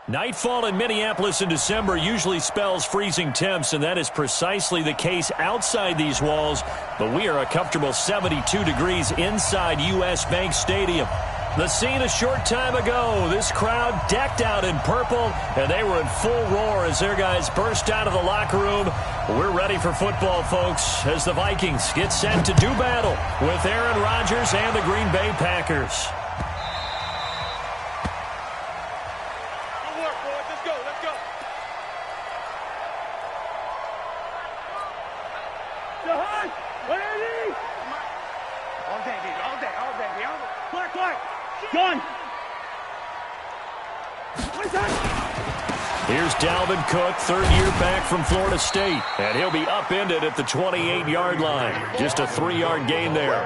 Nightfall in Minneapolis in December usually spells freezing temps, and that is precisely the case outside these walls. But we are a comfortable 72 degrees inside U.S. Bank Stadium. The scene a short time ago, this crowd decked out in purple, and they were in full roar as their guys burst out of the locker room. We're ready for football, folks, as the Vikings get set to do battle with Aaron Rodgers and the Green Bay Packers. Here's Dalvin Cook, third-year back from Florida State, and he'll be upended at the 28-yard line. Just a 3-yard gain there.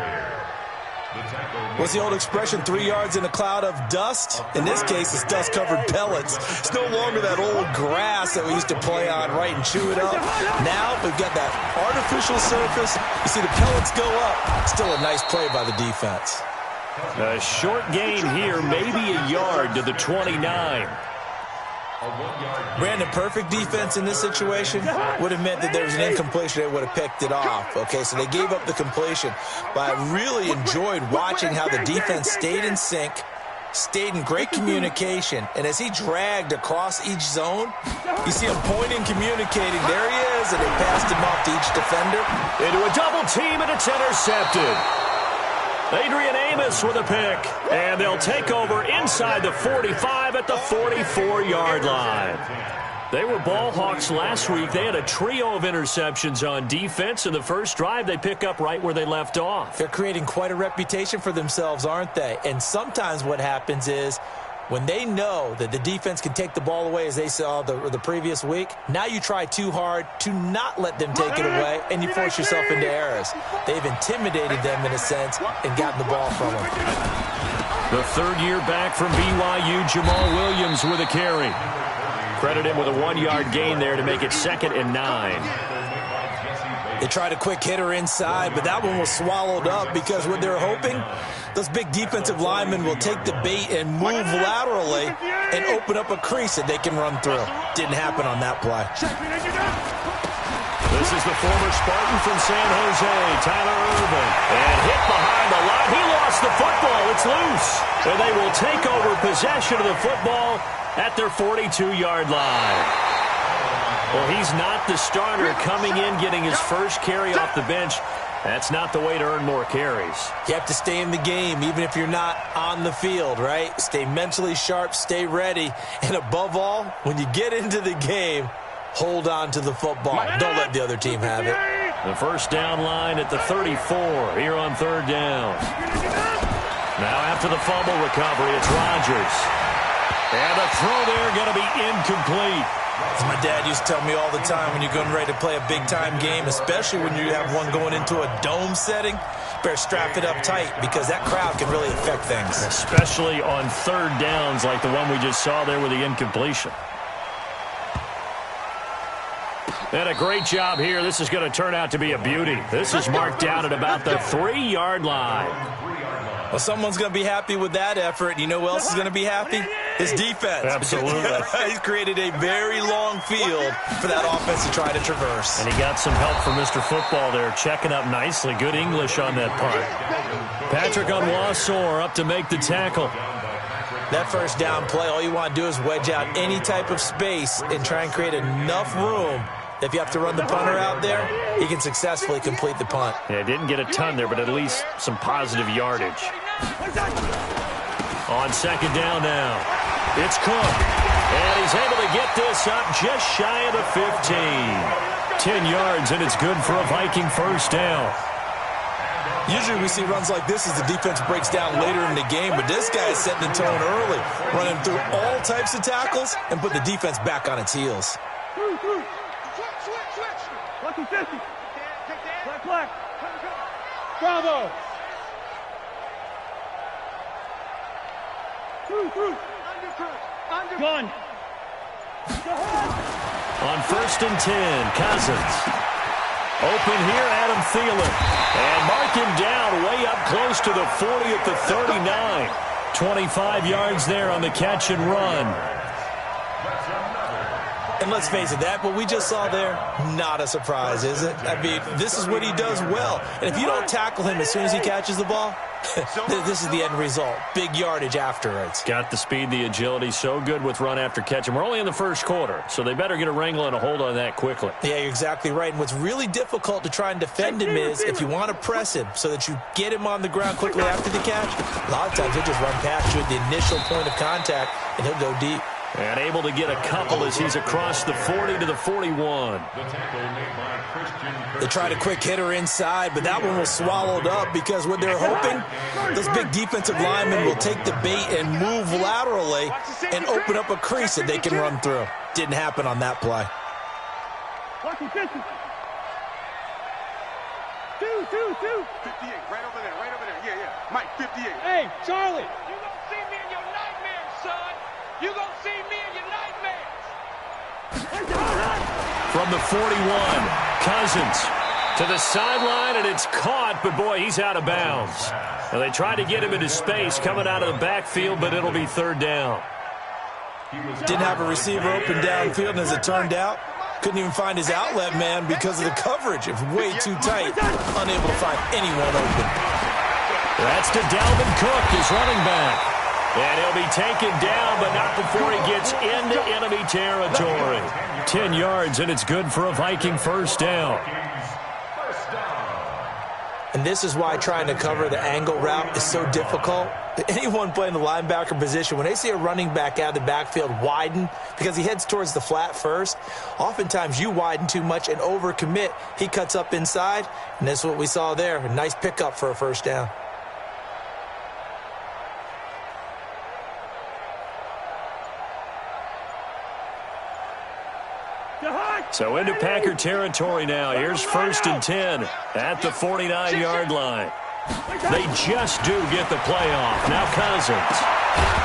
What's the old expression, 3 yards in a cloud of dust? In this case, it's dust-covered pellets. It's no longer that old grass that we used to play on, right, and chew it up. Now we've got that artificial surface. You see the pellets go up. Still a nice play by the defense. A short gain here, maybe a yard to the 29. Brandon, perfect defense in this situation would have meant that there was an incompletion. They would have picked it off. Okay, so they gave up the completion. But I really enjoyed watching how the defense stayed in sync, stayed in great communication, and as he dragged across each zone, you see him pointing, communicating. There he is, and they passed him off to each defender. Into a double team, and it's intercepted. Adrian Amos with a pick, and they'll take over inside the 45 at the 44-yard line. They were ball hawks last week. They had a trio of interceptions on defense. In the first drive, they pick up right where they left off. They're creating quite a reputation for themselves, aren't they? And sometimes what happens is when they know that the defense can take the ball away, as they saw the previous week, now you try too hard to not let them take it away, and you force yourself into errors. They've intimidated them in a sense and gotten the ball from them. The third-year back from BYU, Jamal Williams with a carry. Credit him with a 1-yard gain there to make it 2nd and 9. They tried a quick hitter inside, but that one was swallowed up because what they're hoping, those big defensive linemen will take the bait and move laterally and open up a crease that they can run through. Didn't happen on that play. This is the former Spartan from San Jose, Tyler Irvin. And hit behind the line. He lost the football. It's loose. And they will take over possession of the football at their 42-yard line. Well, he's not the starter coming in, getting his first carry off the bench. That's not the way to earn more carries. You have to stay in the game, even if you're not on the field, right? Stay mentally sharp, stay ready. And above all, when you get into the game, hold on to the football. Don't let the other team have it. The first down line at the 34 here on third down. Now after the fumble recovery, it's Rodgers. And the throw there going to be incomplete. As my dad used to tell me all the time, when you're getting ready to play a big-time game, especially when you have one going into a dome setting, better strap it up tight because that crowd can really affect things. Especially on third downs like the one we just saw there with the incompletion. And a great job here. This is going to turn out to be a beauty. This is marked down at about the 3-yard line. Well, someone's going to be happy with that effort. You know who else is going to be happy? His defense. Absolutely. He's created a very long field for that offense to try to traverse. And he got some help from Mr. Football there, checking up nicely. Good English on that punt. Patrick Onwuasor up to make the tackle. That first down play, all you want to do is wedge out any type of space and try and create enough room. If you have to run the punter out there, he can successfully complete the punt. Yeah, didn't get a ton there, but at least some positive yardage. On second down now, it's Cook. And he's able to get this up just shy of the 15. 10 yards, and it's good for a Viking first down. Usually we see runs like this as the defense breaks down later in the game, but this guy is setting the tone early, running through all types of tackles and put the defense back on its heels. Bravo. Gun. On 1st and 10, Cousins. Open here, Adam Thielen. And mark him down way up close to the 40 at the 39. 25 yards there on the catch and run. And let's face it, that what we just saw there, not a surprise, is it? I mean, this is what he does well. And if you don't tackle him as soon as he catches the ball, this is the end result. Big yardage afterwards. Got the speed, the agility, so good with run after catch. And we're only in the first quarter, so they better get a wrangle and a hold on that quickly. Yeah, you're exactly right. And what's really difficult to try and defend him is if you want to press him so that you get him on the ground quickly after the catch, a lot of times he'll just run past you at the initial point of contact, and he'll go deep. And able to get a couple as he's across the 40 to the 41. They tried a quick hitter inside, but that one was swallowed up because what they're hoping, those big defensive linemen will take the bait and move laterally and open up a crease that they can run through. Didn't happen on that play. Two. 58, right over there. Yeah. Mike, 58. Hey, Charlie. You gonna see me in your nightmares, son. You gonna see me in your nightmares. From the 41, Cousins to the sideline, and it's caught, but boy, he's out of bounds. Now, they tried to get him into space coming out of the backfield, but it'll be third down. Didn't have a receiver open downfield, and as it turned out, couldn't even find his outlet man because of the coverage. It was way too tight, unable to find anyone open. That's to Dalvin Cook, his running back. And he'll be taken down, but not before he gets into enemy territory. 10 yards, and it's good for a Viking first down. And this is why trying to cover the angle route is so difficult. Anyone playing the linebacker position, when they see a running back out of the backfield widen because he heads towards the flat first, oftentimes you widen too much and overcommit. He cuts up inside, and that's what we saw there. A nice pickup for a first down. So into Packer territory now. Here's 1st and 10 at the 49-yard line. They just do get the play off. Now Cousins.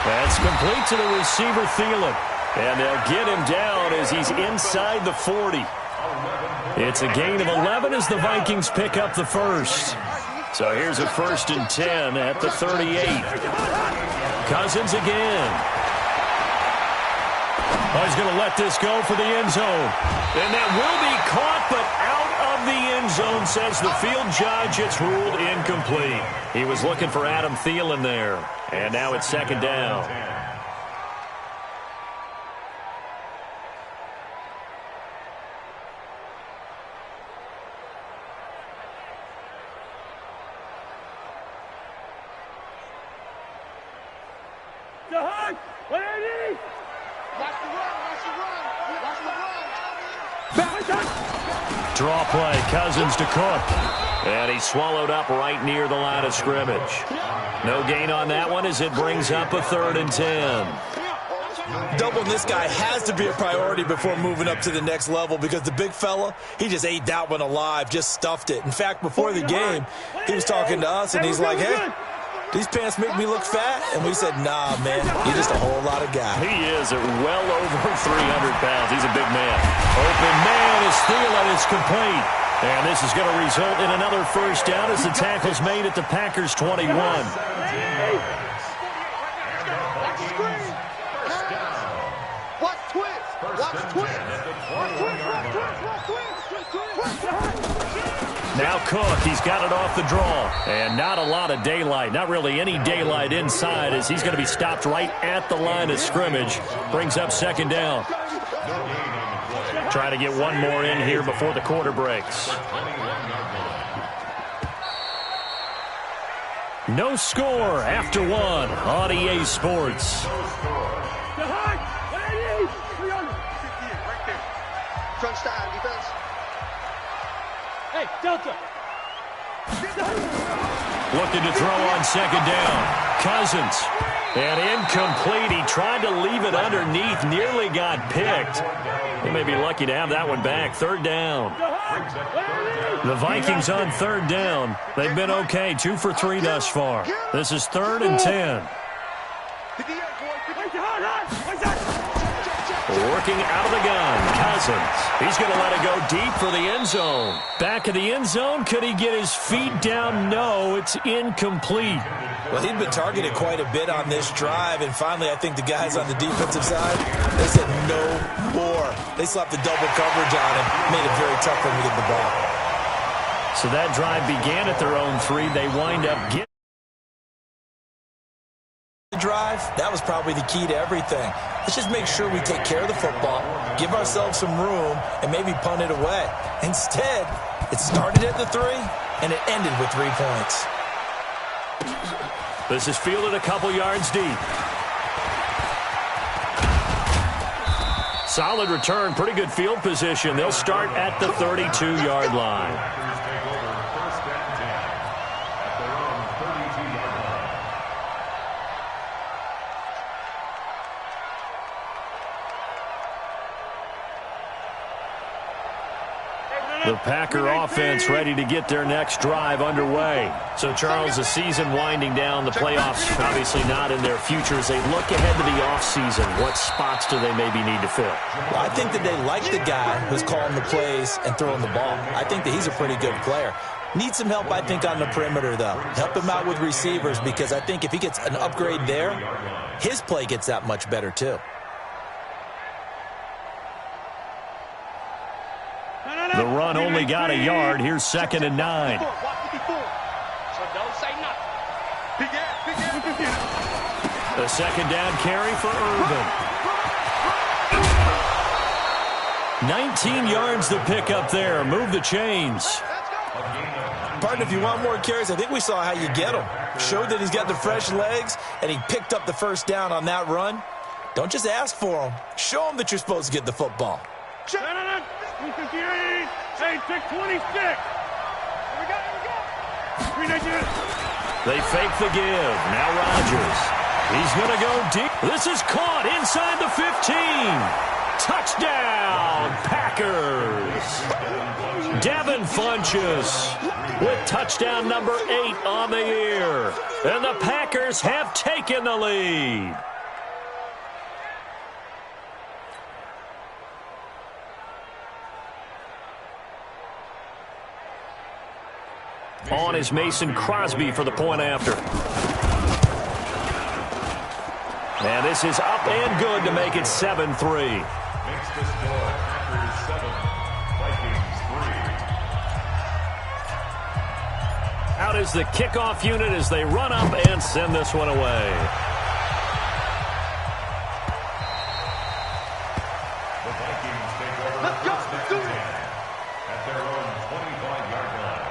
That's complete to the receiver, Thielen. And they'll get him down as he's inside the 40. It's a gain of 11 as the Vikings pick up the first. So here's a 1st and 10 at the 38. Cousins again. Oh, he's going to let this go for the end zone. And that will be caught, but out of the end zone, says the field judge. It's ruled incomplete. He was looking for Adam Thielen there. And now it's second down. Draw play, Cousins to Cook. And he swallowed up right near the line of scrimmage. No gain on that one as it brings up a 3rd and 10. Doubling this guy has to be a priority before moving up to the next level because the big fella, he just ate that one alive, just stuffed it. In fact, before the game, he was talking to us, and he's like, hey, these pants make me look fat? And we said, nah, man, you're just a whole lot of guy. He is at well over 300 pounds. He's a big man. Open man is Thielen. It's complete. And this is going to result in another first down as the tackle's made at the Packers' 21. Now Cook, he's got it off the draw. And not a lot of daylight, not really any daylight inside as he's going to be stopped right at the line of scrimmage. Brings up second down. Trying to get one more in here before the quarter breaks. No score after one on EA Sports. Crunch time, defense. Hey, Delta. Looking to throw on second down. Cousins. And incomplete. He tried to leave it underneath. Nearly got picked. He may be lucky to have that one back. Third down. The Vikings on third down. They've been okay. 2 for 3 thus far. This is 3rd and 10. Working out of the gun, Cousins. He's going to let it go deep for the end zone. Back of the end zone, could he get his feet down? No, it's incomplete. Well, he'd been targeted quite a bit on this drive, and finally I think the guys on the defensive side, they said no more. They slapped the double coverage on him, made it very tough for him to get the ball. So that drive began at their own 3. They wind up getting the drive. That was probably the key to everything. Let's just make sure we take care of the football, give ourselves some room, and maybe punt it away. Instead, it started at the 3, and it ended with 3 points. This is fielded a couple yards deep. Solid return, pretty good field position. They'll start at the 32-yard line. The Packer offense ready to get their next drive underway. So, Charles, the season winding down, the playoffs obviously not in their future. As they look ahead to the offseason, what spots do they maybe need to fill? Well, I think that they like the guy who's calling the plays and throwing the ball. I think that he's a pretty good player. Needs some help, I think, on the perimeter, though. Help him out with receivers, because I think if he gets an upgrade there, his play gets that much better, too. The run only got a yard. Here's 2nd and 9. So don't say nothing. The 2nd down carry for Irvin. 19 yards to pick up there. Move the chains. Partner, if you want more carries, I think we saw how you get them. Showed that he's got the fresh legs, and he picked up the first down on that run. Don't just ask for them. Show them that you're supposed to get the football. 358, 626. Here we go. 398. They fake the give. Now Rodgers. He's going to go deep. This is caught inside the 15. Touchdown, Packers. Devin Funchess with touchdown number 8 on the year. And the Packers have taken the lead. On is Mason Crosby for the point after. And this is up and good to make it 7-3. Makes the score Packers 7, Vikings 3. Out is the kickoff unit as they run up and send this one away. The Vikings take over first and 10 at their own 25-yard line.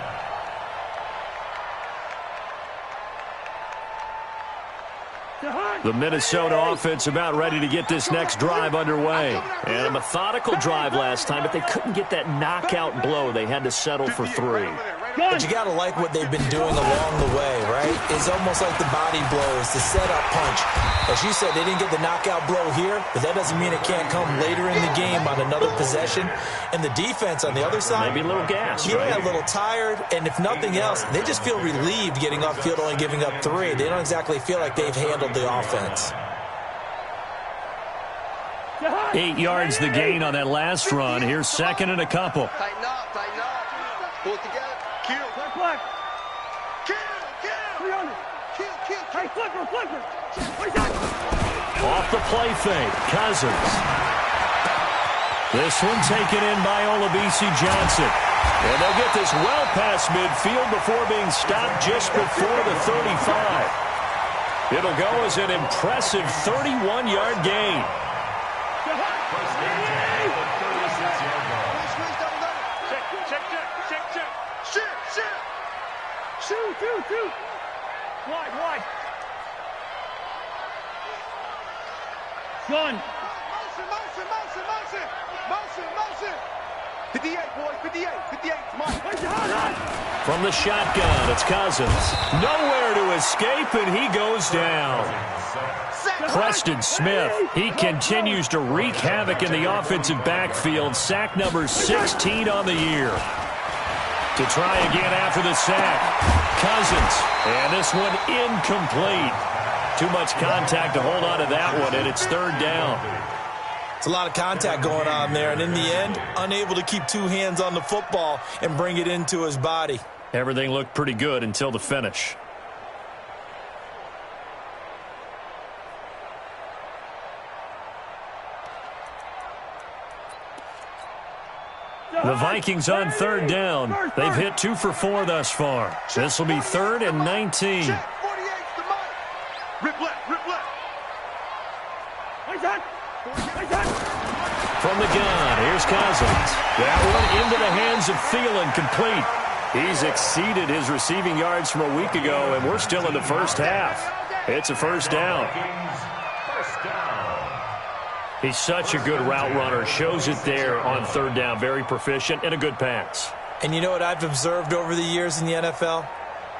The Minnesota offense about ready to get this next drive underway. And a methodical drive last time, but they couldn't get that knockout blow. They had to settle for 3. But you got to like what they've been doing along the way, right? It's almost like the body blows, the setup punch. As you said, they didn't get the knockout blow here, but that doesn't mean it can't come later in the game on another possession. And the defense on the other side, maybe a little gas, yeah, right? A little tired. And if nothing else, they just feel relieved getting off field, only giving up 3. They don't exactly feel like they've handled the offense. 8 yards the gain on that last run. Here's 2nd and a couple. Tighten up. Pull it together. Kill. Black. Kill. 300. Kill. Hey, flipper. Off the play fake, Cousins. This one taken in by Olabisi Johnson. And they'll get this well past midfield before being stopped just before the 35. It'll go as an impressive 31-yard gain. First and 10 at the 36-yard line. Check. Shoot. Wide. Gun. Motion. 58, boys. 58. Mike. From the shotgun, it's Cousins. Nowhere to escape, and he goes down. Preston Smith, he continues to wreak havoc in the offensive backfield. Sack number 16 on the year. To try again after the sack. Cousins, and this one incomplete. Too much contact to hold on to that one, and it's 3rd down. It's a lot of contact going on there, and in the end, unable to keep two hands on the football and bring it into his body. Everything looked pretty good until the finish. The Vikings on third down. They've hit 2 for 4 thus far. This will be 3rd and 19. Rip left, rip left. From the gun, here's Cousins. That one into the hands of Thielen, complete. He's exceeded his receiving yards from a week ago, and we're still in the first half. It's a first down. He's such a good route runner. Shows it there on third down. Very proficient and a good pass. And you know what I've observed over the years in the NFL?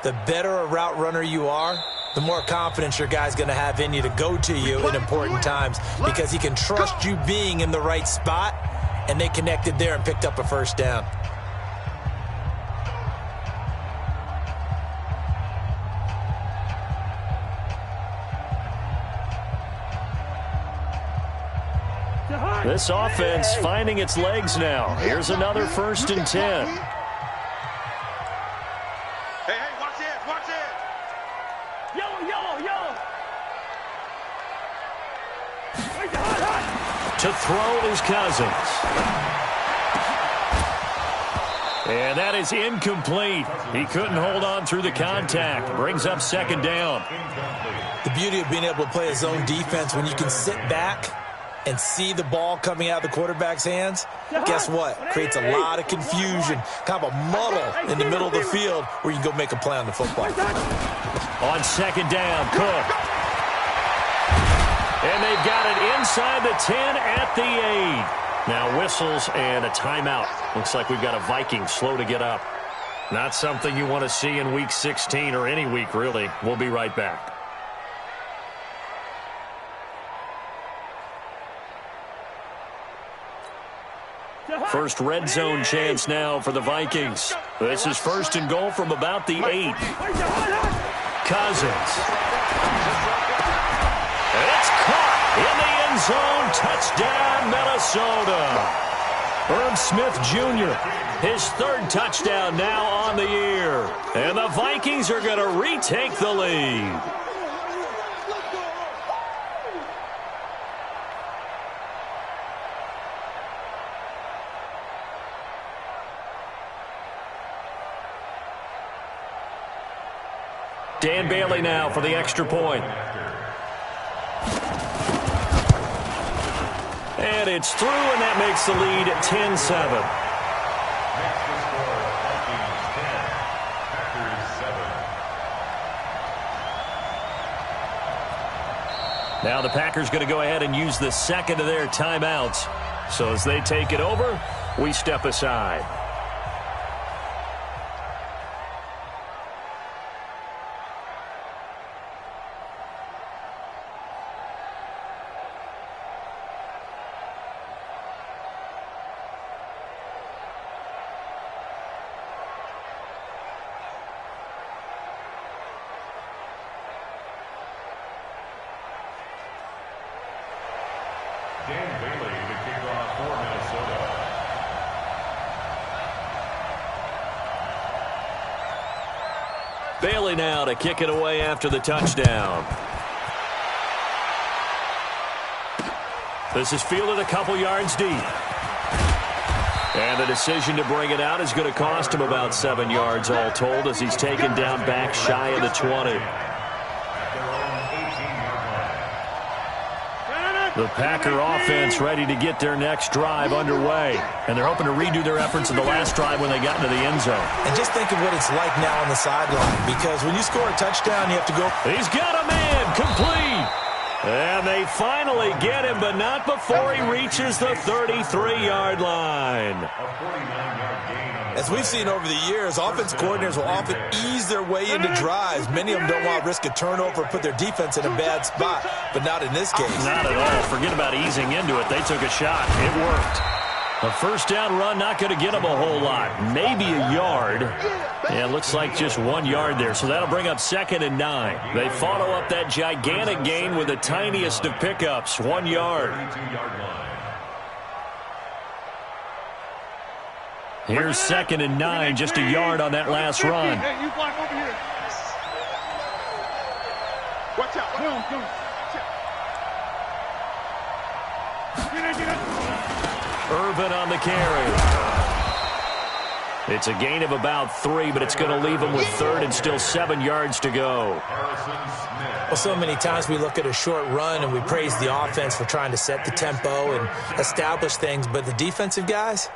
The better a route runner you are, the more confidence your guy's going to have in you to go to you in important times because he can trust you being in the right spot, and they connected there and picked up a first down. This offense finding its legs now. Here's another 1st and 10. Hey, watch it, watch it. Yellow. To throw is Cousins. And that is incomplete. He couldn't hold on through the contact. Brings up 2nd down. The beauty of being able to play his own defense when you can sit back and see the ball coming out of the quarterback's hands, guess what? Creates a lot of confusion, kind of a muddle in the middle of the field where you can go make a play on the football. On 2nd down, Cook. And they've got it inside the 10 at the 8. Now whistles and a timeout. Looks like we've got a Viking slow to get up. Not something you want to see in Week 16 or any week, really. We'll be right back. First red zone chance now for the Vikings. This is 1st and goal from about the 8. Cousins. It's caught in the end zone. Touchdown, Minnesota. Herb Smith Jr., his 3rd touchdown now on the year. And the Vikings are going to retake the lead. Dan Bailey now for the extra point. And it's through, and that makes the lead 10-7. Now the Packers going to go ahead and use the 2nd of their timeouts. So as they take it over, we step aside. Dan Bailey to kick off for Minnesota. Bailey now to kick it away after the touchdown. This is fielded a couple yards deep. And the decision to bring it out is going to cost him about 7 yards all told as he's taken down back shy of the 20. The Packer offense ready to get their next drive underway. And they're hoping to redo their efforts in the last drive when they got into the end zone. And just think of what it's like now on the sideline, because when you score a touchdown, you have to go. He's got a man, complete. And they finally get him, but not before he reaches the 33-yard line. As we've seen over the years, offense coordinators will often ease their way into drives. Many of them don't want to risk a turnover or put their defense in a bad spot, but not in this case. Not at all. Forget about easing into it. They took a shot. It worked. A first down run, not going to get them a whole lot. Maybe a yard. Yeah, it looks like just 1 yard there, so that'll bring up 2nd and 9. They follow up that gigantic gain with the tiniest of pickups, 1 yard. Here's 2nd and 9, just a yard on that last run. Hey, you block over here. Watch out. Boom. Irvin on the carry. It's a gain of about 3, but it's going to leave him with 3rd and still 7 yards to go. Well, so many times we look at a short run and we praise the offense for trying to set the tempo and establish things, but the defensive guys,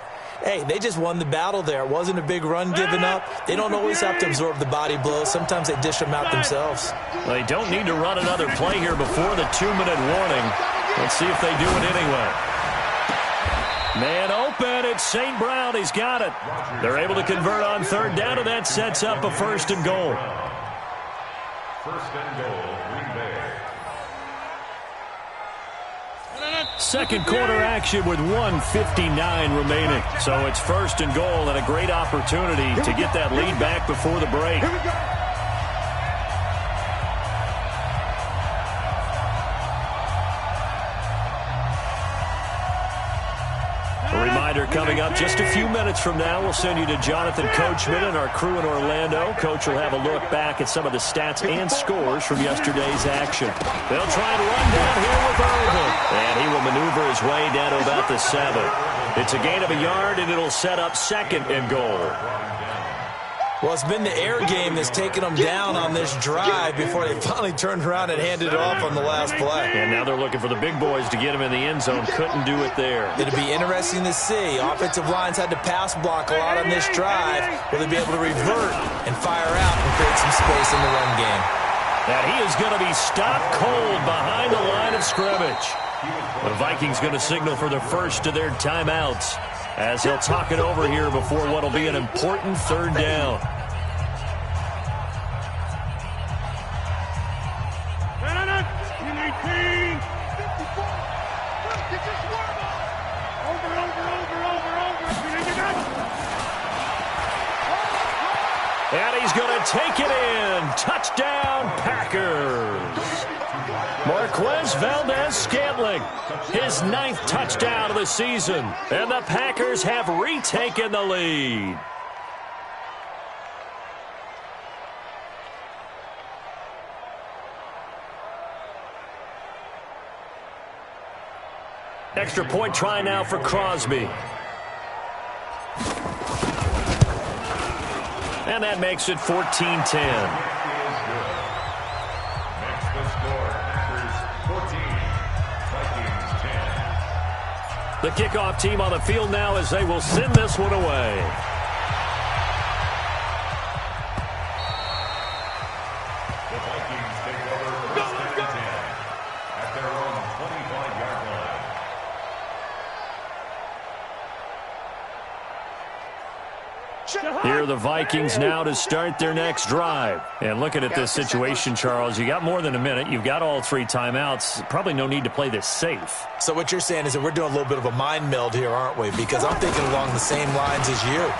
hey, they just won the battle there. It wasn't a big run given up. They don't always have to absorb the body blows. Sometimes they dish them out themselves. Well, they don't need to run another play here before the 2-minute warning. Let's see if they do it anyway. Man open, it's St. Brown. He's got it. They're able to convert on 3rd down, and that sets up a 1st and goal. 1st and goal, Green Bay. Second quarter action with 1:59 remaining. So it's 1st and goal and a great opportunity to get that lead back before the break. Here we go. A reminder coming up just a few minutes from now. We'll send you to Jonathan Coachman and our crew in Orlando. Coach will have a look back at some of the stats and scores from yesterday's action. They'll try and run down here with Irvin. And he will maneuver his way down to about the 7. It's a gain of a yard, and it'll set up 2nd and goal. Well, it's been the air game that's taken them down on this drive before they finally turned around and handed it off on the last play. And now they're looking for the big boys to get him in the end zone. Couldn't do it there. It'll be interesting to see. Offensive lines had to pass block a lot on this drive. Will they be able to revert and fire out and create some space in the run game? And he is going to be stopped cold behind the line of scrimmage. The Vikings going to signal for the first of their timeouts as he'll talk it over here before what will be an important 3rd down. And he's going to take it in. Touchdown, Packers. Marquez Valdez-Scantling, his 9th touchdown of the season. And the Packers have retaken the lead. Extra point try now for Crosby. And that makes it 14-10. Makes the score, Packers 14, Vikings 10. The kickoff team on the field now as they will send this one away. The Vikings take over 1st and 10 at their own 25-yard line. Here are the Vikings now to start their next drive. And looking at this situation, Charles, you got more than a minute. You've got all 3 timeouts. Probably no need to play this safe. So what you're saying is that we're doing a little bit of a mind meld here, aren't we? Because I'm thinking along the same lines as you.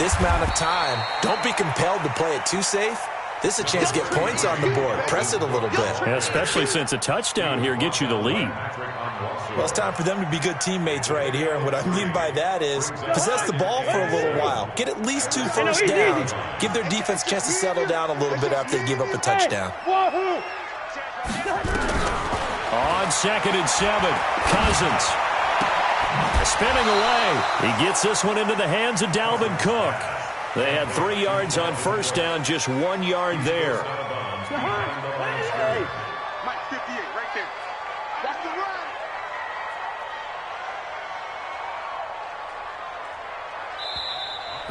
This amount of time, don't be compelled to play it too safe. This is a chance to get points on the board. Press it a little bit. Yeah, especially since a touchdown here gets you the lead. Well, it's time for them to be good teammates right here. And what I mean by that is possess the ball for a little while. Get at least 2 first downs. Give their defense a chance to settle down a little bit after they give up a touchdown. On 2nd and 7, Cousins. Spinning away. He gets this one into the hands of Dalvin Cook. They had 3 yards on 1st down, just 1 yard there. Mike 58, right there. That's the run.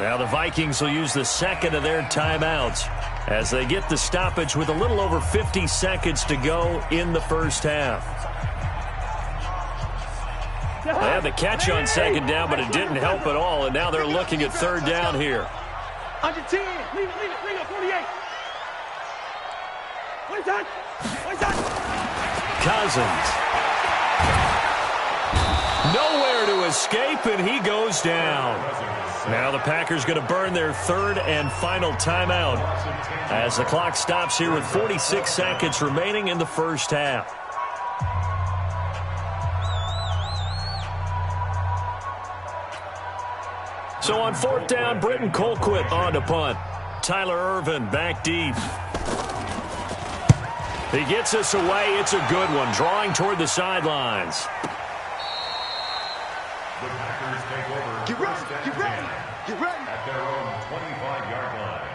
Now the Vikings will use the 2nd of their timeouts as they get the stoppage with a little over 50 seconds to go in the first half. They had the catch on 2nd down, but it didn't help at all, and now they're looking at 3rd down here. Under 10. Leave it, 48. What is that? Cousins. Nowhere to escape, and he goes down. Now the Packers going to burn their 3rd and final timeout as the clock stops here with 46 seconds remaining in the first half. So on 4th down, Britton Colquitt on to punt. Tyler Irvin back deep. He gets us away. It's a good one, drawing toward the sidelines. The Packers take over. Get ready, get ready, get ready. At their own 25-yard line.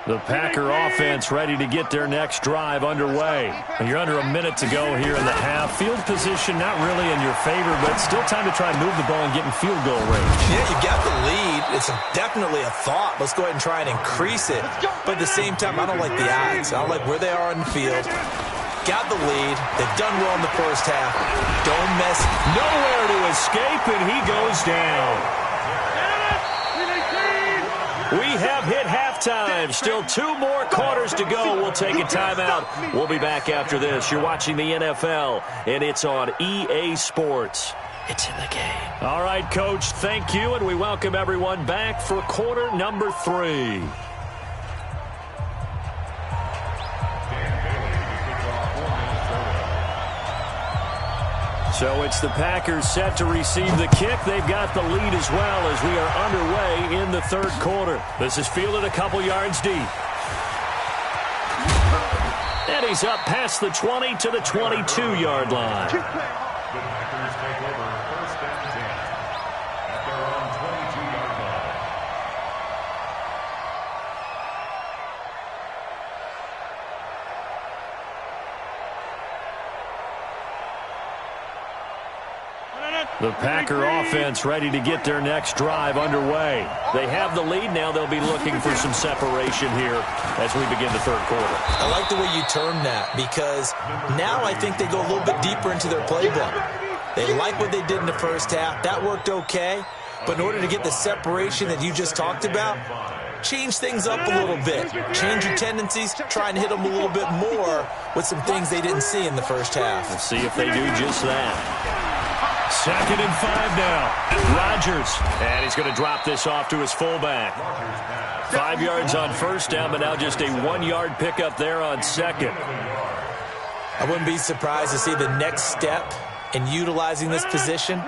The Packer offense ready to get their next drive underway. And you're under a minute to go here in the half. Field position not really in your favor, but still time to try and move the ball and get in field goal range. Yeah, you got the lead. It's definitely a thought. Let's go ahead and try and increase it. But at the same time, I don't like the odds. I don't like where they are on the field. Got the lead. They've done well in the first half. Don't mess. Nowhere to escape, and he goes down. We have hit halftime. Still 2 more quarters to go. We'll take a timeout. We'll be back after this. You're watching the NFL, and it's on EA Sports. It's in the game. All right, Coach, thank you, and we welcome everyone back for quarter number 3. So it's the Packers set to receive the kick. They've got the lead as well as we are underway in the 3rd quarter. This is fielded a couple yards deep. And he's up past the 20 to the 22-yard line. The Packers take over 1st and 10 at their own 22-yard line. The Packer offense ready to get their next drive underway. They have the lead now. They'll be looking for some separation here as we begin the 3rd quarter. I like the way you term that because now I think they go a little bit deeper into their playbook. They like what they did in the first half. That worked okay. But in order to get the separation that you just talked about, change things up a little bit. Change your tendencies. Try and hit them a little bit more with some things they didn't see in the first half. Let's see if they do just that. 2nd and 5 now. Rodgers. And he's going to drop this off to his fullback. 5 yards on 1st down, but now just a 1-yard pickup there on 2nd. I wouldn't be surprised to see the next step in utilizing this position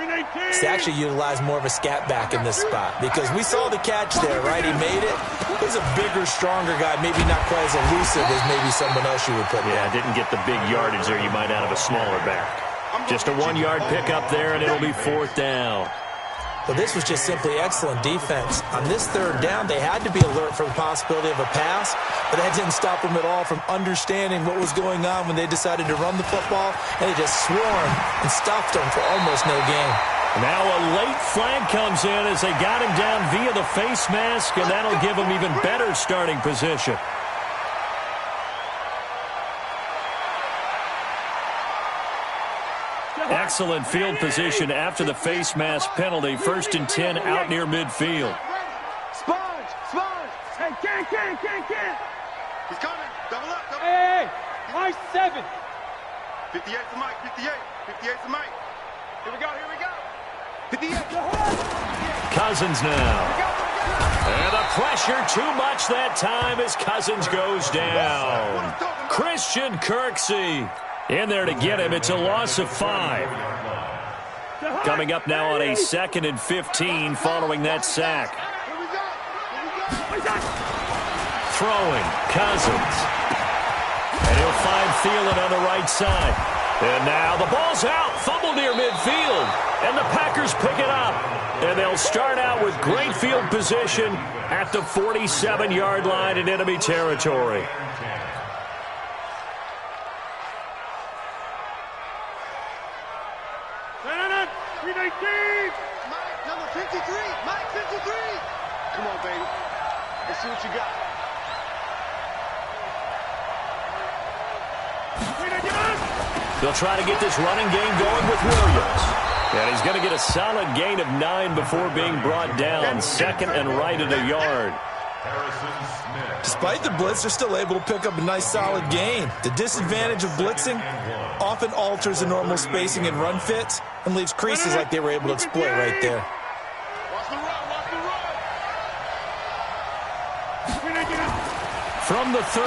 is to actually utilize more of a scat back in this spot. Because we saw the catch there, right? He made it. He's a bigger, stronger guy, maybe not quite as elusive as maybe someone else you would put there. Yeah, didn't get the big yardage there you might out of a smaller back. Just a 1-yard pickup there, and it'll be 4th down. Well, this was just simply excellent defense. On this 3rd down, they had to be alert for the possibility of a pass, but that didn't stop them at all from understanding what was going on when they decided to run the football, and they just swarmed and stuffed them for almost no gain. Now a late flag comes in as they got him down via the face mask, and that'll give him even better starting position. Excellent field position after the face mask penalty. 1st and 10 out near midfield. Sponge! Hey, can! He's coming. Double up. Hey! My 7! 58's the mic. 58's the mic. Here we go. 58. Cousins now. And the pressure too much that time as Cousins goes down. Christian Kirksey in there to get him. It's a loss of 5. Coming up now on a 2nd and 15 following that sack. Throwing, Cousins. And he'll find Thielen on the right side. And now the ball's out. Fumble near midfield. And the Packers pick it up. And they'll start out with great field position at the 47-yard line in enemy territory. Mike, number 53. Mike, 53. Come on, baby. Let's see what you got. They'll try to get this running game going with Williams. And he's going to get a solid gain of 9 before being brought down. 2nd and right at a yard. Despite the blitz, they're still able to pick up a nice solid gain. The disadvantage of blitzing often alters the normal spacing and run fits and leaves creases like they were able to exploit right there. Watch the run. From the 38,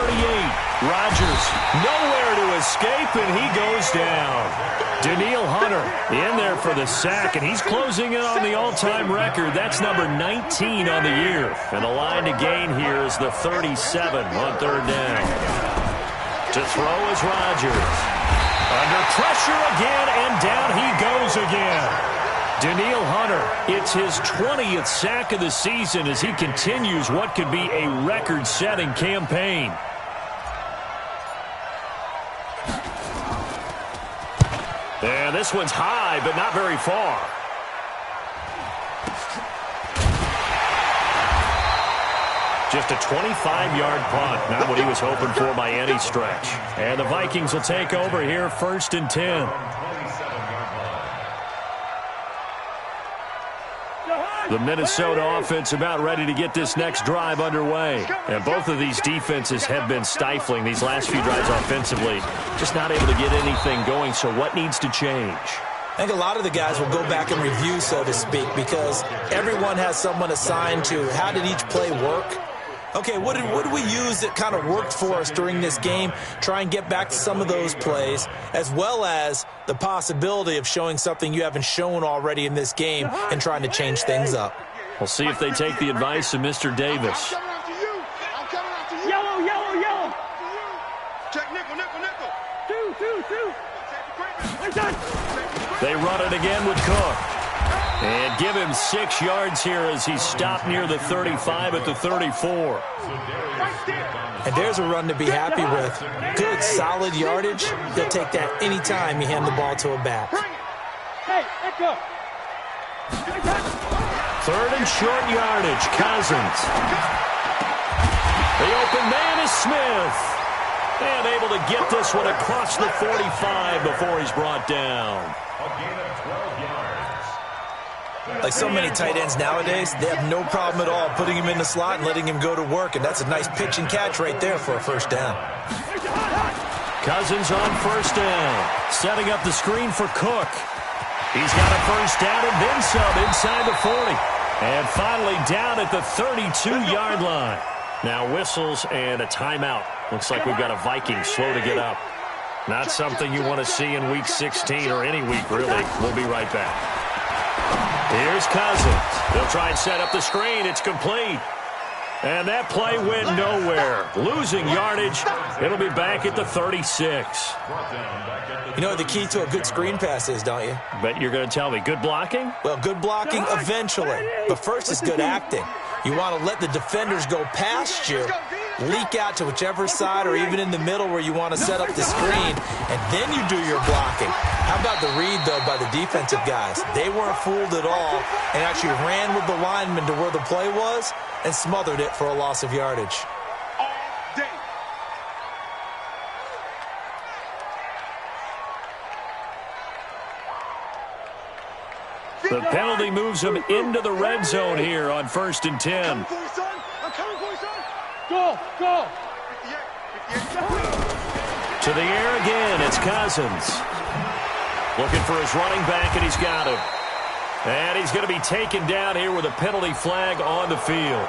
Rodgers nowhere to escape, and he goes down. Danielle Hunter in there for the sack, and he's closing in on the all-time record. That's number 19 on the year. And the line to gain here is the 37 on third down. To throw is Rodgers. Under pressure again, and down he goes again. Danielle Hunter, it's his 20th sack of the season as he continues what could be a record-setting campaign. And this one's high, but not very far. Just a 25-yard punt. Not what he was hoping for by any stretch. And the Vikings will take over here, 1st and 10. The Minnesota offense about ready to get this next drive underway. And both of these defenses have been stifling these last few drives offensively. Just not able to get anything going, so what needs to change? I think a lot of the guys will go back and review, so to speak, because everyone has someone assigned to how did each play work. Okay, what did we use that kind of worked for us during this game? Try and get back to some of those plays, as well as the possibility of showing something you haven't shown already in this game and trying to change things up. We'll see if they take the advice of Mr. Davis. Yellow, yellow, yellow. Check nickel, nickel, nickel. Two. They run it again with Cook. And give him 6 yards here as he's stopped near the 35 at the 34. And there's a run to be happy with. Good, solid yardage. They'll take that anytime you hand the ball to a back. Hey, Echo. 3rd and short yardage, Cousins. The open man is Smith. And able to get this one across the 45 before he's brought down. A gain of 12 yards. Like so many tight ends nowadays, they have no problem at all putting him in the slot and letting him go to work, and that's a nice pitch and catch right there for a first down. Cousins on 1st down, setting up the screen for Cook. He's got a 1st down and then some inside the 40. And finally down at the 32-yard line. Now whistles and a timeout. Looks like we've got a Viking slow to get up. Not something you want to see in Week 16 or any week, really. We'll be right back. Here's Cousins. They'll try and set up the screen. It's complete. And that play went nowhere. Losing yardage. It'll be back at the 36. You know what the key to a good screen pass is, don't you? Bet you're going to tell me. Good blocking? Well, good blocking eventually. But first is good acting. You want to let the defenders go past you, leak out to whichever side or even in the middle where you want to set up the screen, and then you do your blocking. How about the read, though, by the defensive guys? They weren't fooled at all and actually ran with the lineman to where the play was and smothered it for a loss of yardage. The penalty moves him into the red zone here on 1st and 10. I'm coming for you, son. Go. 58. To the air again, it's Cousins. Looking for his running back, and he's got him. And he's going to be taken down here with a penalty flag on the field.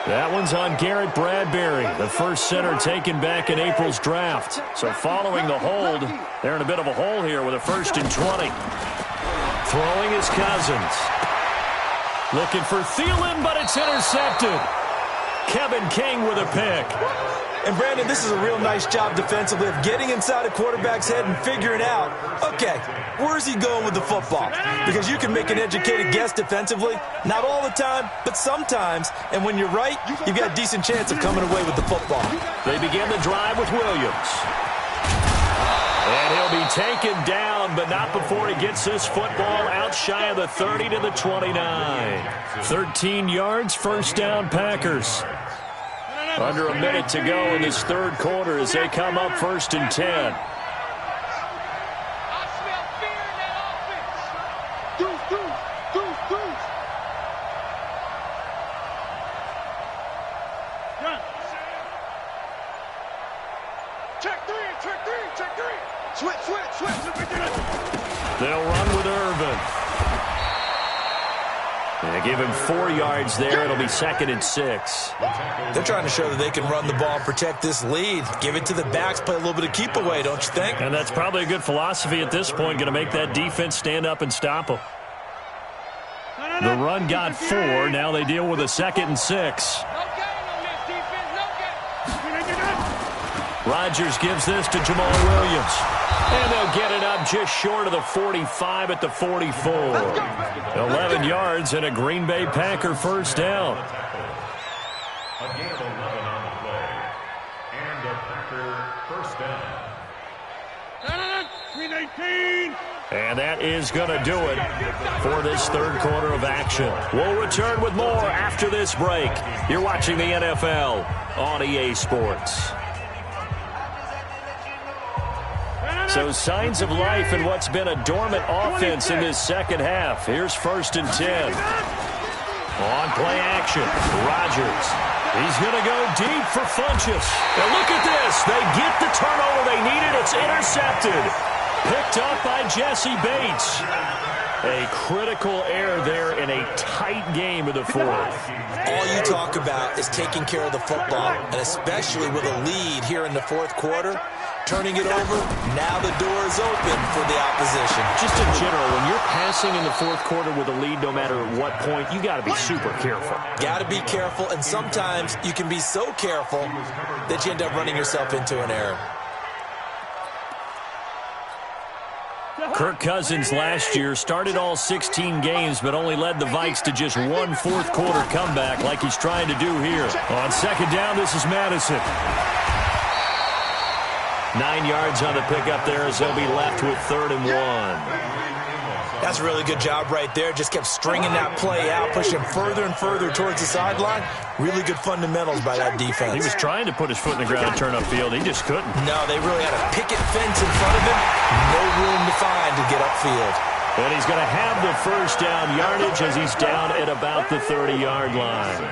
That one's on Garrett Bradbury, the first center taken back in April's draft. So following the hold, they're in a bit of a hole here with a 1st and 20. Throwing is Cousins. Looking for Thielen, but it's intercepted. Kevin King with a pick. And, Brandon, this is a real nice job defensively of getting inside a quarterback's head and figuring out, okay, where's he going with the football? Because you can make an educated guess defensively, not all the time, but sometimes. And when you're right, you've got a decent chance of coming away with the football. They begin the drive with Williams. And he'll be taken down, but not before he gets this football out shy of the 30 to the 29. 13 yards, 1st down, Packers. Under a minute to go in this 3rd quarter as they come up 1st and 10. I smell fear in that offense. Deuce. Run. Check three. Switch. They'll run with Irvin. And give him 4 yards there. It'll be 2nd and 6. They're trying to show that they can run the ball and protect this lead. Give it to the backs, play a little bit of keep away, don't you think? And that's probably a good philosophy at this point, going to make that defense stand up and stop them. The run got 4. Now they deal with a 2nd and 6. Rodgers gives this to Jamal Williams. And they'll get it up just short of the 45 at the 44. 11 yards and a Green Bay Packer first down. A gain of 11 on the play. And a Packer first down. 319. And that is going to do it for this third quarter of action. We'll return with more after this break. You're watching the NFL on EA Sports. So signs of life in what's been a dormant offense in this second half. Here's 1st and 10. On play action, Rodgers. He's going to go deep for Funchess. Now look at this. They get the turnover they needed. It's intercepted. Picked up by Jesse Bates. A critical error there in a tight game of the fourth. All you talk about is taking care of the football, and especially with a lead here in the fourth quarter. Turning it over, now the door is open for the opposition. Just in general, when you're passing in the fourth quarter with a lead, no matter what point, you got to be super careful. Got to be careful, and sometimes you can be so careful that you end up running yourself into an error. Kirk Cousins last year started all 16 games, but only led the Vikes to just 1 fourth-quarter comeback like he's trying to do here. On 2nd down, this is Madison. 9 yards on the pickup there as they'll be left with 3rd and 1. That's a really good job right there. Just kept stringing that play out, pushing further and further towards the sideline. Really good fundamentals by that defense. He was trying to put his foot in the ground and turn upfield. He just couldn't. No, they really had a picket fence in front of him. No room to find to get upfield. And he's going to have the first down yardage as he's down at about the 30-yard line.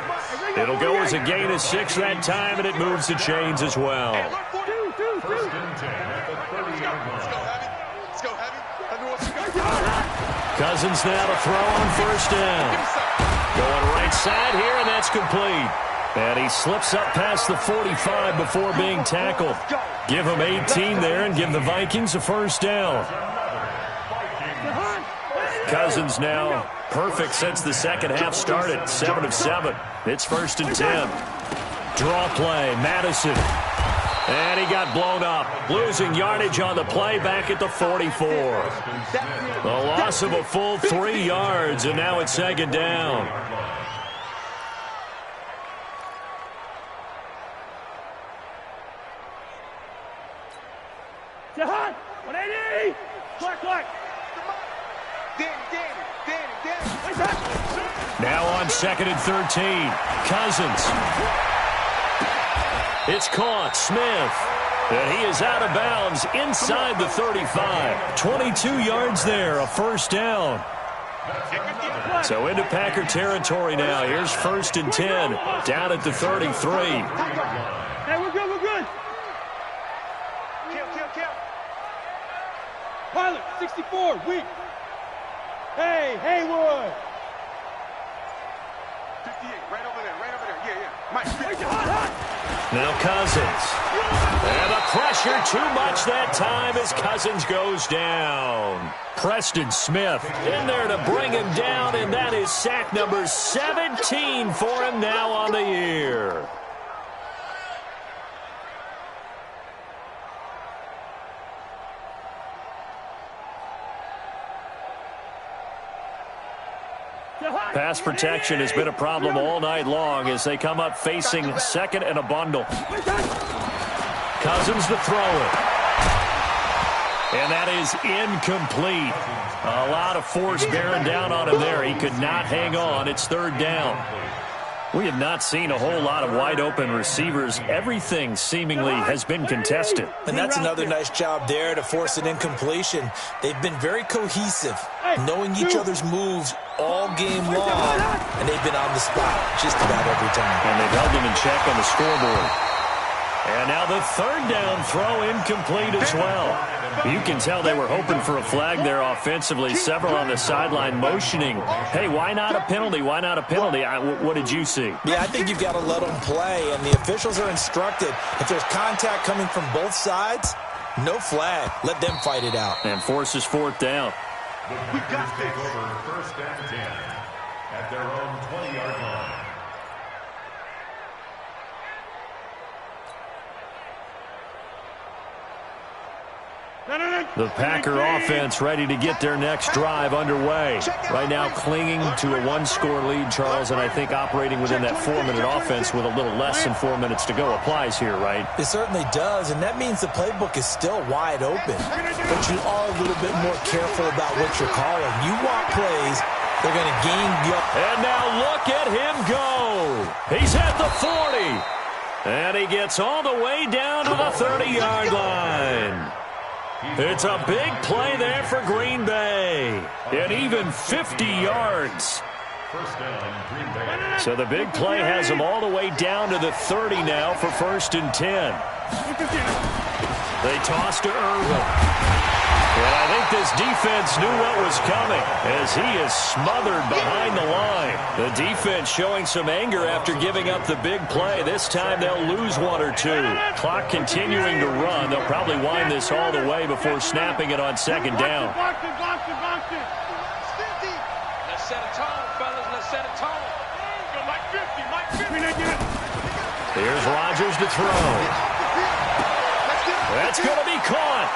It'll go as a gain of 6 that time, and it moves the chains as well. 1st and 10 at the 30-yard line. Let's go, Heavy. Cousins now to throw on 1st down. Going right side here, and that's complete. And he slips up past the 45 before being tackled. Give him 18 there and give the Vikings a first down. Cousins now perfect since the second half started. 7 of 7. It's 1st and 10. Draw play, Madison. And he got blown up. Losing yardage on the play back at the 44. The loss of a full 3 yards, and now it's 2nd down. Jahan, 180. Clark. Danny. Now on 2nd and 13. Cousins. It's caught. Smith. And he is out of bounds inside the 35. 22 yards there, a first down. So into Packer territory now. Here's 1st and 10, down at the 33. Hey, we're good. Kill. Pilot, 64, weak. Hey, Haywood. 58, right over there. Yeah. Mike, Now Cousins. And the pressure too much that time as Cousins goes down. Preston Smith in there to bring him down, and that is sack number 17 for him now on the year. Pass protection has been a problem all night long as they come up facing 2nd and a bundle. Cousins to throw it. And that is incomplete. A lot of force bearing down on him there. He could not hang on. It's 3rd down. We have not seen a whole lot of wide-open receivers. Everything seemingly has been contested. And that's another nice job there to force an incompletion. They've been very cohesive, knowing each other's moves all game long, and they've been on the spot just about every time. And they've held them in check on the scoreboard. And now the third down throw incomplete as well. You can tell they were hoping for a flag there offensively. Several on the sideline motioning, hey, why not a penalty? Why not a penalty? What did you see? Yeah, I think you've got to let them play, and the officials are instructed. If there's contact coming from both sides, no flag. Let them fight it out. And forces fourth down. We got this. Over first and 10 at their own 20-yard line. The Packer offense ready to get their next drive underway. Right now clinging to a one-score lead, Charles, and I think operating within that 4-minute offense with a little less than 4 minutes to go applies here, right? It certainly does, and that means the playbook is still wide open. But you are a little bit more careful about what you're calling. You want plays, they're going to gain yards. And now look at him go. He's at the 40. And he gets all the way down to the 30-yard line. It's a big play there for Green Bay. And even 50 yards. First down, Green Bay. So the big play has him all the way down to the 30 now for first and 10. They toss to Irvin. And I think this defense knew what was coming as he is smothered behind the line. The defense showing some anger after giving up the big play. This time they'll lose one or two. Clock continuing to run. They'll probably wind this all the way before snapping it on second down. Let's set a tone, fellas. Let's set a tone. Go Mike 50, Mike 50. Here's Rodgers to throw. That's going to be caught.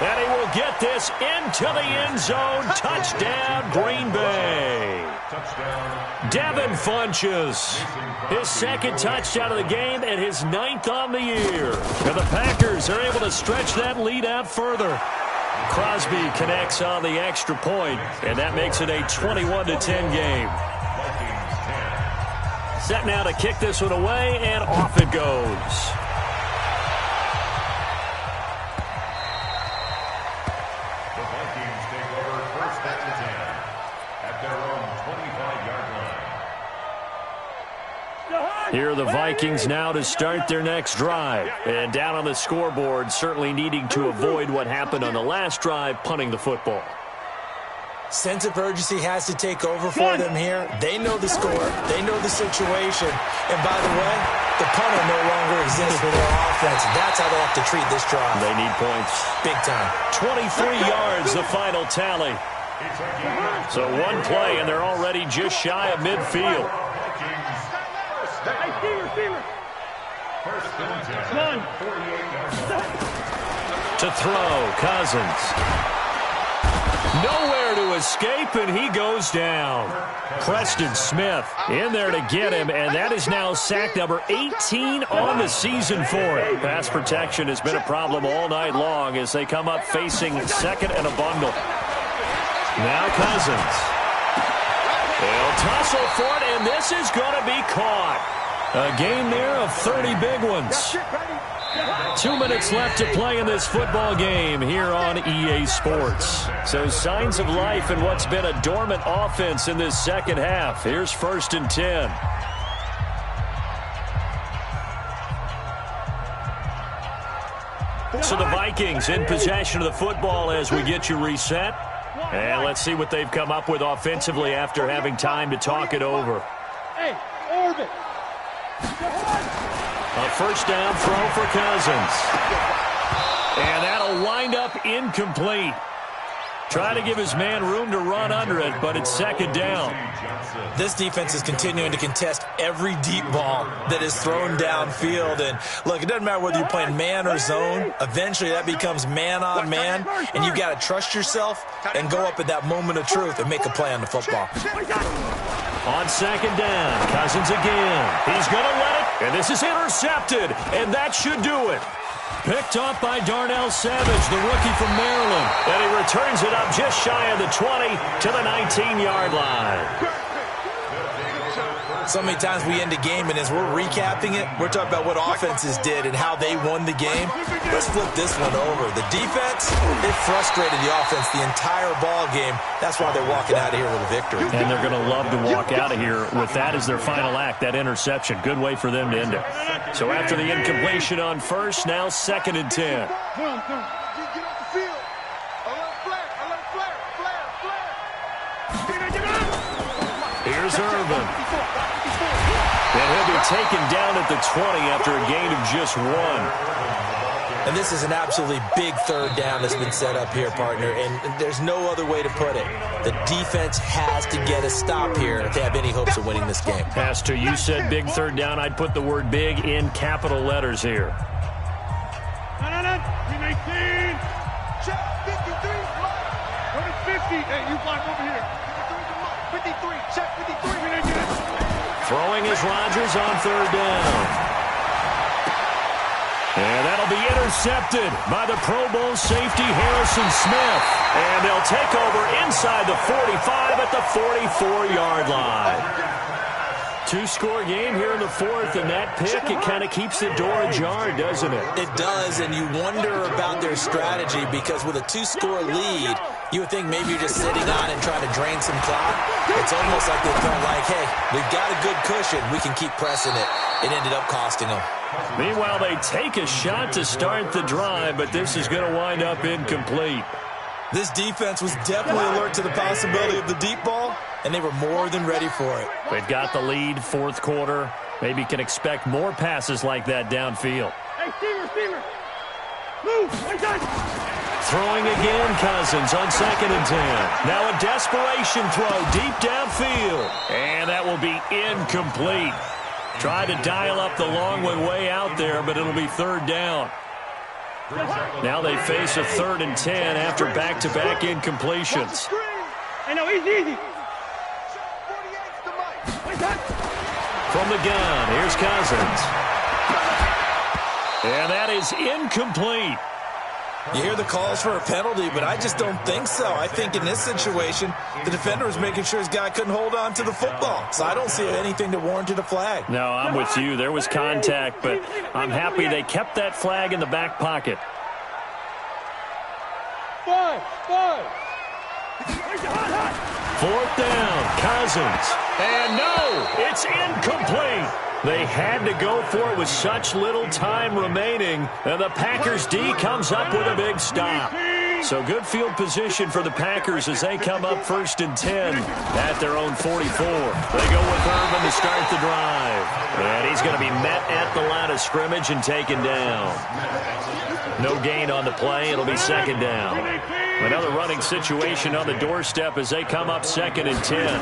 And he will get this into the end zone. Touchdown, Green Bay. Devin Funchess, his second touchdown of the game and his 9th on the year. And the Packers are able to stretch that lead out further. Crosby connects on the extra point, and that makes it a 21-10 game. Set now to kick this one away, and off it goes. Here are the Vikings now to start their next drive. And down on the scoreboard, certainly needing to avoid what happened on the last drive, punting the football. Sense of urgency has to take over for them here. They know the score. They know the situation. And by the way, the punter no longer exists for their offense. That's how they have to treat this drive. They need points. Big time. 23 yards, the final tally. So one play, and they're already just shy of midfield. To throw, Cousins. Nowhere to escape, and he goes down. Preston Smith in there to get him, and that is now sack number 18 on the season for it. Pass protection has been a problem all night long as they come up facing second and a bundle. Now Cousins. They'll tussle for it, and this is going to be caught. A game there of 30 big ones. 2 minutes left to play in this football game here on EA Sports. So signs of life in what's been a dormant offense in this second half. Here's first and 10. So the Vikings in possession of the football as we get you reset. And let's see what they've come up with offensively after having time to talk it over. Hey, orbit. A first down throw for Cousins. And that'll wind up incomplete. Try to give his man room to run under it, but it's second down. This defense is continuing to contest every deep ball that is thrown downfield. And look, it doesn't matter whether you're playing man or zone. Eventually that becomes man on man, and you've got to trust yourself and go up at that moment of truth and make a play on the football. On second down, Cousins again. He's going to let it, and this is intercepted, and that should do it. Picked off by Darnell Savage, the rookie from Maryland. And he returns it up just shy of the 20 to the 19-yard line. So many times we end a game, and as we're recapping it, we're talking about what offenses did and how they won the game. Let's flip this one over. The defense, it frustrated the offense the entire ball game. That's why they're walking out of here with a victory. And they're going to love to walk out of here with that as their final act, that interception. Good way for them to end it. So after the incompletion on first, now 2nd and 10. Here's Irvin. And he'll be taken down at the 20 after a gain of just 1. And this is an absolutely big 3rd down that's been set up here, partner, and there's no other way to put it. The defense has to get a stop here if they have any hopes of winning this game. Has to. You said big 3rd down. I'd put the word big in capital letters here. 319. Check 53. What is 50? Hey, you block over here. 53. Check 53. Throwing is Rodgers on 3rd down. And that'll be intercepted by the Pro Bowl safety Harrison Smith. And they'll take over inside the 45 at the 44-yard line. 2-score game here in the 4th, and that pick, it kind of keeps the door ajar, doesn't it? It does, and you wonder about their strategy because with a 2-score lead, you would think maybe you're just sitting on and trying to drain some clock. It's almost like they felt like, hey, we've got a good cushion. We can keep pressing it. It ended up costing them. Meanwhile, they take a shot to start the drive, but this is going to wind up incomplete. This defense was definitely alert to the possibility of the deep ball, and they were more than ready for it. They've got the lead, 4th quarter. Maybe can expect more passes like that downfield. Hey, Steamer. Move. Throwing again, Cousins on 2nd and 10. Now a desperation throw deep downfield. And that will be incomplete. Tried to dial up the long way out there, but it'll be 3rd down. Now they face a 3rd and 10 after back-to-back incompletions. Hey, no, easy. From the gun, here's Cousins. And that is incomplete. You hear the calls for a penalty, but I just don't think so. I think in this situation, the defender was making sure his guy couldn't hold on to the football. So I don't see anything to warrant a flag. No, I'm with you. There was contact, but I'm happy they kept that flag in the back pocket. 5. 4th down, Cousins. And no, it's incomplete. They had to go for it with such little time remaining, and the Packers D comes up with a big stop. So good field position for the Packers as they come up 1st and 10 at their own 44. They go with Irvin to start the drive. And he's going to be met at the line of scrimmage and taken down. No gain on the play. It'll be 2nd down. Another running situation on the doorstep as they come up 2nd and 10.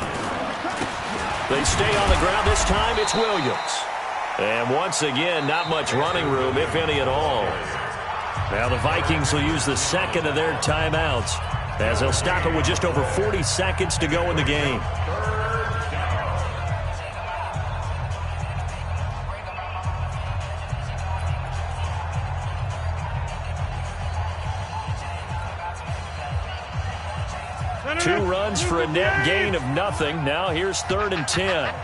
They stay on the ground. This time it's Williams. And once again, not much running room, if any at all. Now the Vikings will use the 2nd of their timeouts as they'll stop it with just over 40 seconds to go in the game. Two runs for a net gain of nothing. Now here's 3rd and 10.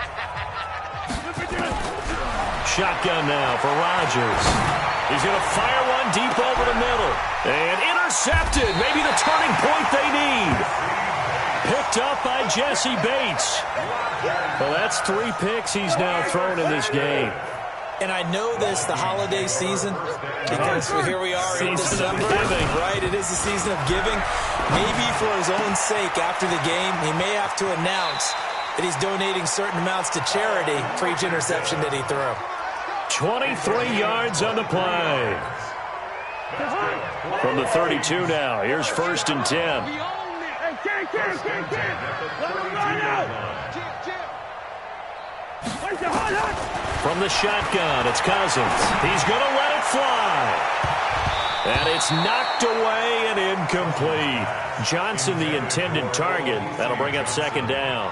Shotgun now for Rodgers. He's going to fire one deep over the middle. And intercepted. Maybe the turning point they need. Picked up by Jesse Bates. Well, that's 3 picks he's now thrown in this game. And I know this, the holiday season, because here we are in December, right? It is the season of giving. Maybe for his own sake, after the game, he may have to announce that he's donating certain amounts to charity for each interception that he threw. 23 yards on the play. From the 32 now, here's 1st and 10. From the shotgun, it's Cousins. He's going to let it fly. And it's knocked away and incomplete. Johnson, the intended target. That'll bring up 2nd down.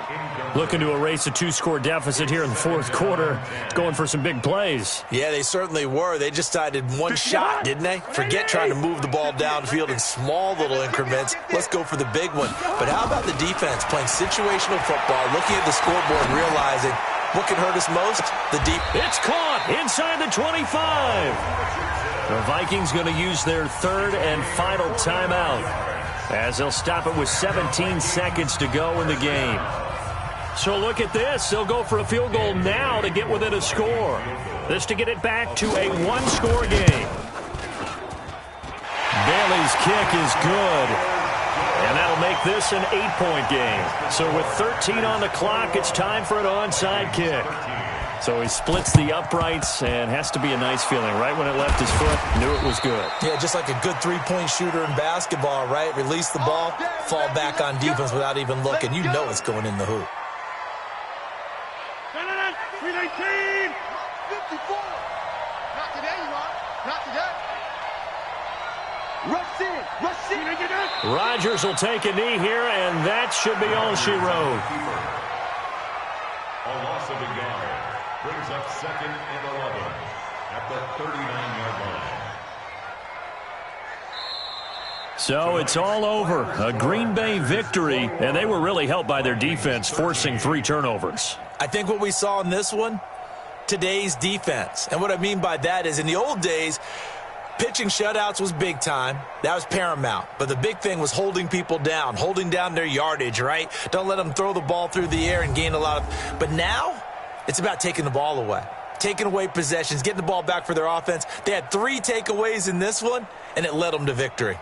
Looking to erase a 2-score deficit here in the 4th quarter. Going for some big plays. Yeah, they certainly were. They just decided one shot, didn't they? Forget trying to move the ball downfield in small little increments. Let's go for the big one. But how about the defense playing situational football, looking at the scoreboard and realizing What can hurt us most? The deep. It's caught inside the 25. The Vikings going to use their third and final timeout, as they'll stop it with 17 seconds to go in the game. So look at this. They'll go for a field goal now to get within a score. This to get it back to a one-score game. Bailey's kick is good, and that'll make this an 8-point game. So with 13 on the clock, it's time for an onside kick. So he splits the uprights, and has to be a nice feeling. Right when it left his foot, knew it was good. Yeah, just like a good three-point shooter in basketball, right? Release the ball, fall back on defense without even looking. You know it's going in the hoop. 319. 54. Not today, you are. Not today. Rush in. Rush in. Rodgers will take a knee here, and that should be all she wrote. A loss of a yard brings up 2nd and 11 at the 39-yard line. So it's all over. A Green Bay victory, and they were really helped by their defense, forcing 3 turnovers. I think what we saw in this one, today's defense. And what I mean by that is in the old days, pitching shutouts was big time. That was paramount. But the big thing was holding people down, holding down their yardage, right? Don't let them throw the ball through the air and gain a lot of. But now, it's about taking the ball away, taking away possessions, getting the ball back for their offense. They had 3 takeaways in this one, and it led them to victory.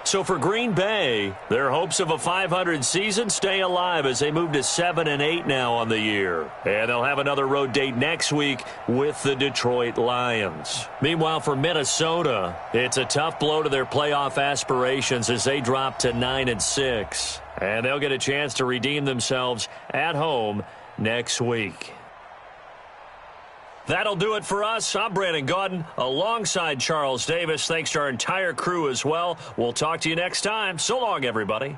So for Green Bay, their hopes of a 500 season stay alive as they move to 7-8 now on the year. And they'll have another road date next week with the Detroit Lions. Meanwhile, for Minnesota, it's a tough blow to their playoff aspirations as they drop to 9-6. And they'll get a chance to redeem themselves at home next week. That'll do it for us. I'm Brandon Gaudin alongside Charles Davis. Thanks to our entire crew as well. We'll talk to you next time. So long, everybody.